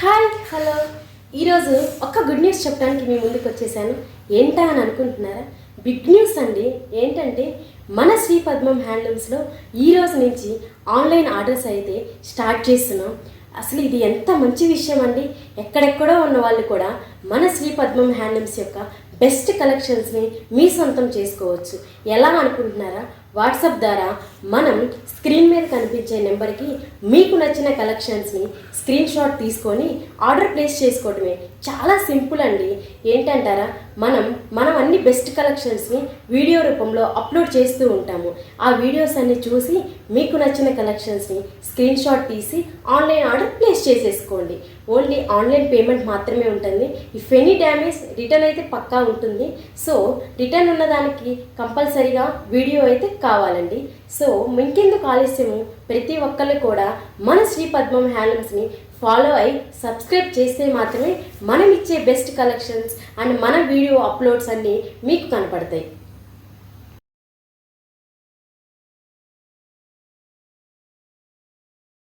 Hi hello ఈరోజు ఒక good news చెప్పడానికి మీ ముందుకు వచ్చేసాను. ఏంటా అని అనుకుంటున్నారా? బిగ్ న్యూస్ అండి. ఏంటంటే మన శ్రీ పద్మం హ్యాండ్లూమ్స్లో ఈరోజు నుంచి ఆన్లైన్ ఆర్డర్స్ అయితే స్టార్ట్ చేస్తున్నాం. అసలు ఇది ఎంత మంచి విషయం అండి. ఎక్కడెక్కడో ఉన్న వాళ్ళు కూడా మన శ్రీ పద్మం హ్యాండ్లూమ్స్ యొక్క బెస్ట్ కలెక్షన్స్ని మీ సొంతం చేసుకోవచ్చు. ఎలా అనుకుంటున్నారా? వాట్సాప్ ద్వారా మనం స్క్రీన్ మీద కనిపించే నెంబర్కి మీకు నచ్చిన కలెక్షన్స్ని స్క్రీన్ షాట్ తీసుకొని ఆర్డర్ ప్లేస్ చేసుకోవడమే. చాలా సింపుల్ అండి. ఏంటంటారా, మనం అన్ని బెస్ట్ కలెక్షన్స్ని వీడియో రూపంలో అప్లోడ్ చేస్తూ ఉంటాము. ఆ వీడియోస్ అన్ని చూసి మీకు నచ్చిన కలెక్షన్స్ని స్క్రీన్ షాట్ తీసి ఆన్లైన్ ఆర్డర్ ప్లేస్ చేసేసుకోండి. ఓన్లీ ఆన్లైన్ పేమెంట్ మాత్రమే ఉంటుంది. ఇఫ్ ఎనీ డ్యామేజ్ రిటర్న్ అయితే పక్కా ఉంటుంది. సో రిటర్న్ ఉన్నదానికి కంపల్సరీగా వీడియో అయితే కావాలండి. సో ఇంకెందుకు ఆలస్యము, ప్రతి ఒక్కళ్ళు కూడా మన శ్రీ పద్మం హ్యాండ్లూమ్స్ని ఫాలో అయి సబ్స్క్రైబ్ చేస్తే మాత్రమే మనం ఇచ్చే బెస్ట్ కలెక్షన్స్ అండ్ మన వీడియో అప్లోడ్స్ అన్నీ మీకు కనపడతాయి.